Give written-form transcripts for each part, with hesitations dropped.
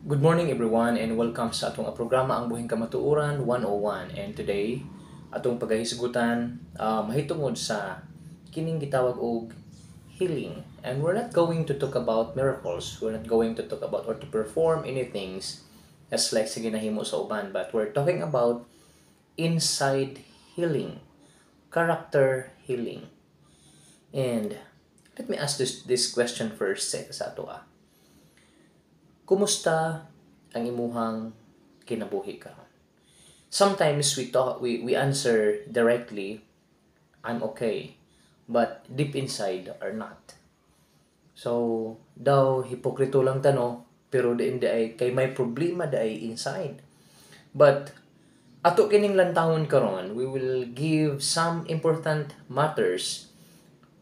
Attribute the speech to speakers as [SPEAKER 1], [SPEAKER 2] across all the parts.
[SPEAKER 1] Good morning everyone and welcome sa atong programa ang Buhing Kamatuoran 101. And today atong pagahisgutan mahitungod sa kining gitawag og healing. And we're not going to talk about miracles. We're not going to talk about or to perform any things as like sa ginahimo sa uban, but we're talking about inside healing, character healing. And let me ask this question first sa ato. Kumusta ang imuhang kinabuhi karon? Sometimes we answer directly, I'm okay, but deep inside are not. So, daw hipokrito lang tano, pero diin di ay kay may problema di ay inside. But ato kining lantawon karon, we will give some important matters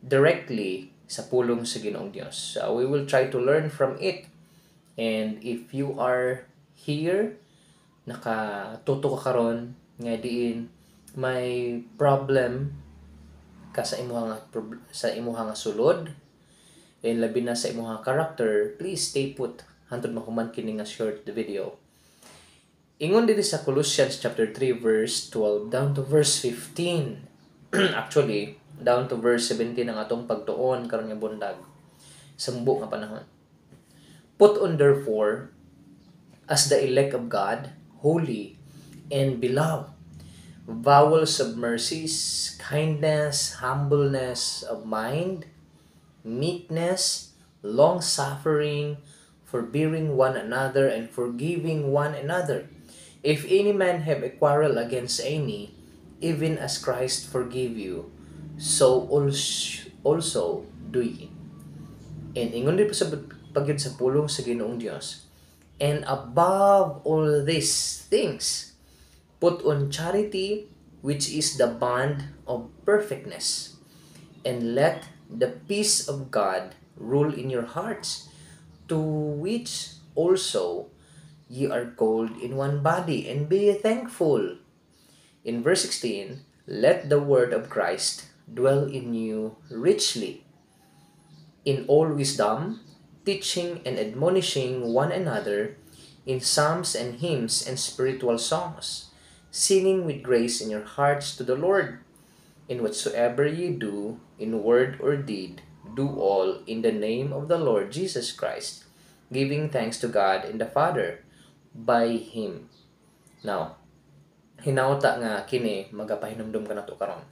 [SPEAKER 1] directly sa pulong sa Ginoong Dios. We will try to learn from it. And if you are here, nakatuto ka karon nga diin may problem ka sa imuha nga sulod, and labi na sa imuha character, please stay put hantod mahuman kini nga short the video. Ingon diri sa Colossians chapter 3 verse 12 down to verse 15. Actually, down to verse 17 ang atong pagtuon karon nga bundag sa mbo nga panahon. Put on therefore, as the elect of God, holy and beloved, bowels of mercies, kindness, humbleness of mind, meekness, long-suffering, forbearing one another, and forgiving one another. If any man have a quarrel against any, even as Christ forgave you, so also do ye. And ingon din po sa pagyud sa pulong sa Ginoong Dios. And above all these things, put on charity, which is the bond of perfectness. And let the peace of God rule in your hearts, to which also ye are called in one body, and be thankful. In verse 16, let the word of Christ dwell in you richly, in all wisdom, teaching and admonishing one another in psalms and hymns and spiritual songs, singing with grace in your hearts to the Lord. In whatsoever ye do, in word or deed, do all in the name of the Lord Jesus Christ, giving thanks to God and the Father by Him. Now, hinauta nga kini magapahinumdum ka nato karon.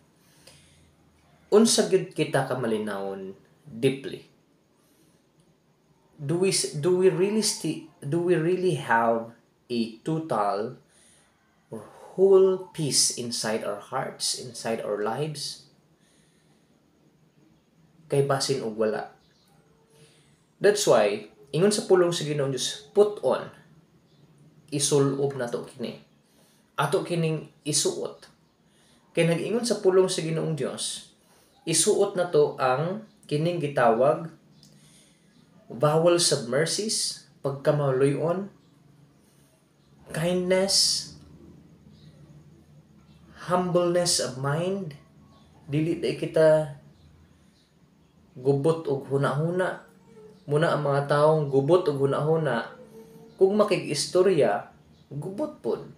[SPEAKER 1] Unsa gyud kita ka malinawon deeply? Do we really have a total or whole peace inside our hearts, inside our lives? Kay basin og wala. That's why ingon sa pulong sa Ginoong Dios, put on, isulob nato kini. Ato kining isuot. Kay nag-ingon sa pulong sa Ginoong Dios, isuot nato ang kining gitawag bowels of mercies, pagkamaluyon, kindness, humbleness of mind, dili day kita gubot og hunahuna. Muna ang mga taong gubot og hunahuna, kung makig-istorya, gubot pod.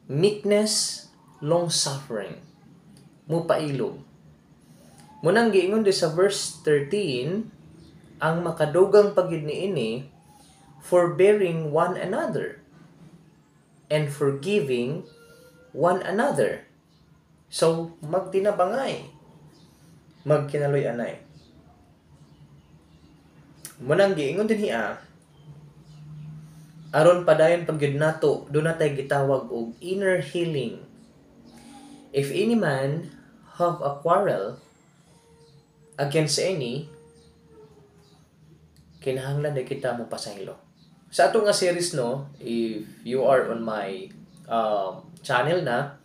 [SPEAKER 1] Meekness, long-suffering, mupailog. Munang giingon di sa verse 13, ang makadugang pagyud niini, forbearing one another and forgiving one another. So, magtinabangay, magkinaloy-anay. Munang giingon din hiya, aron padayon pagyud nato, do natay gitawag og inner healing. If any man have a quarrel against any, kinahanglan na kita mo pasaylo. Sa ato nga series, no, if you are on my channel na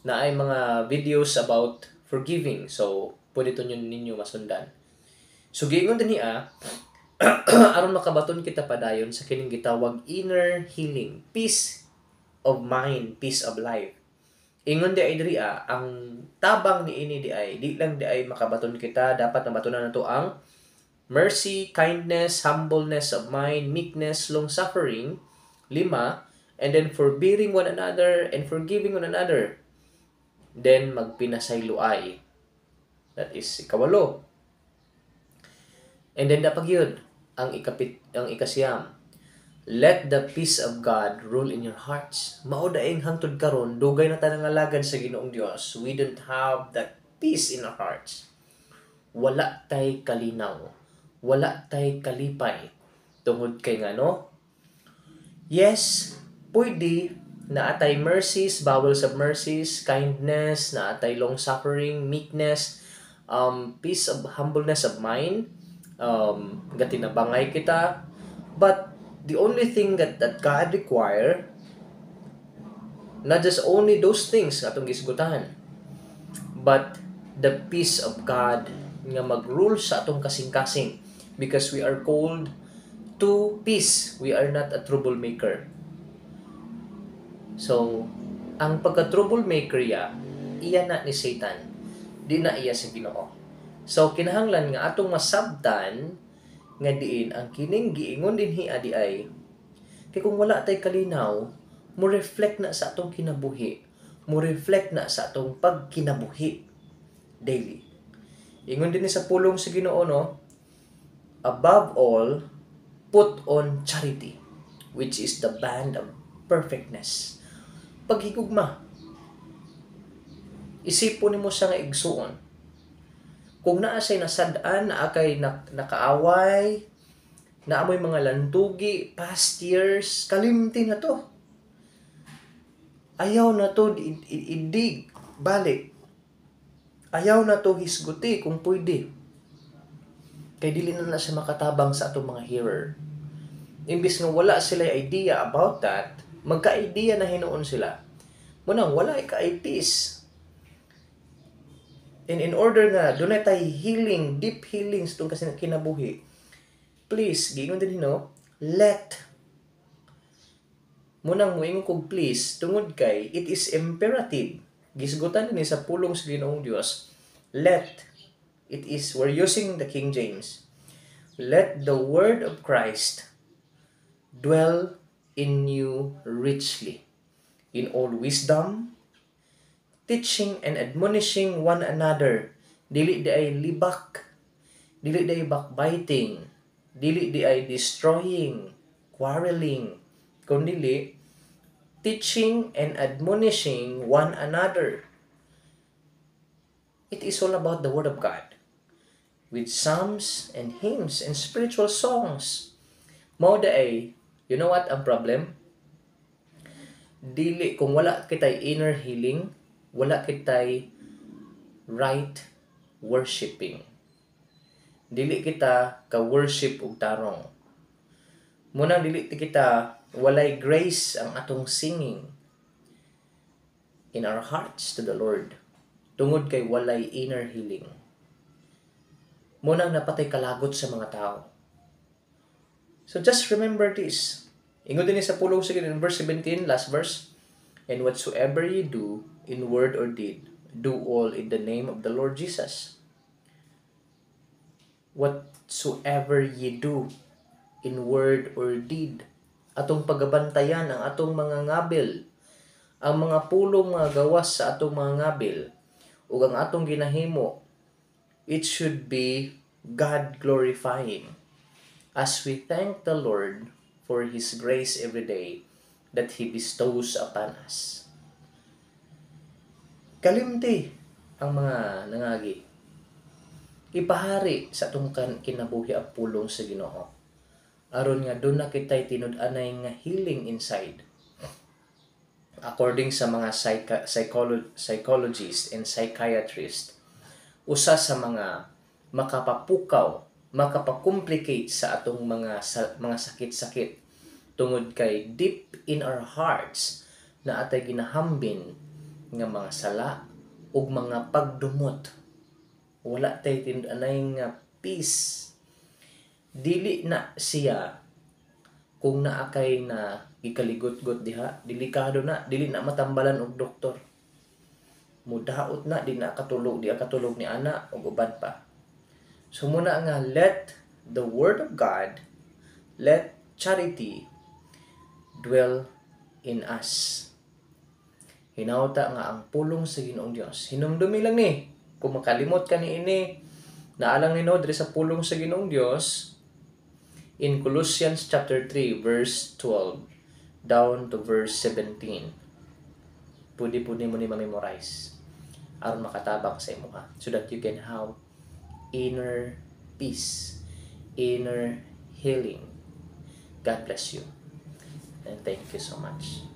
[SPEAKER 1] ay mga videos about forgiving. So, pwede to ninyo masundan. So, giingon din niya, aron makabaton kita padayon sa kining gitawag inner healing, peace of mind, peace of life. Ingon di ay diri ang tabang ni ini di ay di lang di ay makabaton kita, dapat nabatunan nato ang Mercy, kindness, humbleness of mind, meekness, long-suffering. 5. And then forbearing one another and forgiving one another. Then magpinasayloay. That is 8. And then napag yun, ang ikasiyam. Let the peace of God rule in your hearts. Mao daing hangtod karon, dugay na tanang alagad sa Ginoong Dios. We don't have that peace in our hearts. Wala tay kalinaw. Wala tay kalipay. Tungod kay ngano? Yes, pwede na atay mercies, bowels of mercies, kindness, na atay long suffering, meekness, peace of humbleness of mind, gatinabangay kita. But the only thing that God require, not just only those things atong gisgutahan, but the peace of God nga mag-rule sa atong kasing-kasing, because we are called to peace. We are not a troublemaker. So, ang pagka-troublemaker iya na ni Satan, di na iya sa Ginoo. So, kinahanglan nga atong masabtan nga diin ang kining giingon dinhi adi ay kay kung wala tay kalinaw, mo reflect na sa atong kinabuhi, mo reflect na sa atong pagkinabuhi daily. Ingon din sa pulong sa Ginoo, no? Above all, put on charity, which is the band of perfectness. Paghigugma. Isipon nimo sa nga igsuon. Kung naa say nasadaan, naa kay nakaaway, naamoy mga lantugi, past years, kalimti na to. Ayaw na to idig, balik. Ayaw na to hisguti kung pwede. Kay dili na siya makatabang sa atong mga hearer. Imbis nga wala sila idea about that, magka-idea na hinuon sila. Munang wala ka-peace. And in order nga dunay tay healing, deep healing sa itong kasi kinabuhi, please, giingon din let. Munang moingon kog please, tungod kay, it is imperative. Gisgutan din sa pulong sa Ginoong Dios. Let. It is, we're using the King James. Let the word of Christ dwell in you richly, in all wisdom, teaching and admonishing one another. Dili di ay libak, dili di ay backbiting, dili di ay destroying, quarreling, kundi teaching and admonishing one another. It is all about the Word of God, with psalms and hymns and spiritual songs. Mao ay, you know what ang problem? Dili, kung wala kitay inner healing, wala kitay right worshiping. Dili kita ka-worship og tarong. Munang dili kita walay grace ang atong singing in our hearts to the Lord. Tungod kay walay inner healing. Munang napatay kalagot sa mga tao. So just remember this. Ingon din sa pulong sige in verse 17, last verse. And whatsoever ye do, in word or deed, do all in the name of the Lord Jesus. Whatsoever ye do, in word or deed, atong pagabantayan ang atong mga ngabil, ang mga pulong mga gawas sa atong mga ngabil, ug ang atong ginahimo, it should be God glorifying, as we thank the Lord for His grace every day that He bestows upon us. Kalimti ang mga nangagi. Ipahari sa atong kinabuhi ang pulong sa Ginoo. Aron nga doon na kita'y tinud-anay nga healing inside. According sa mga psychologists and psychiatrists, usa sa mga makapapukaw, makapakomplicate sa atong mga sakit-sakit tungod kay deep in our hearts na atay ginahambin nga mga sala ug mga pagdumot. Wala tay tinanay nga peace. Dili na siya kung naa kay na ikaligot-got diha, delikado na, dili na matambalan og doktor. Mudaot na, di na katulog, di katulog ni ana ug uban pa. So muna nga let the Word of God, let charity dwell in us. Hinauta nga ang pulong sa Ginoong Dios. Hinumdumi lang ni. Kung makalimot ka ni ini, naalang ni diri sa pulong sa Ginoong Dios in Colossians chapter 3 verse 12 down to verse 17. Pwede mo ni ma-memorize aron makatabang sa imo so that you can have inner peace, inner healing. God bless you. And thank you so much.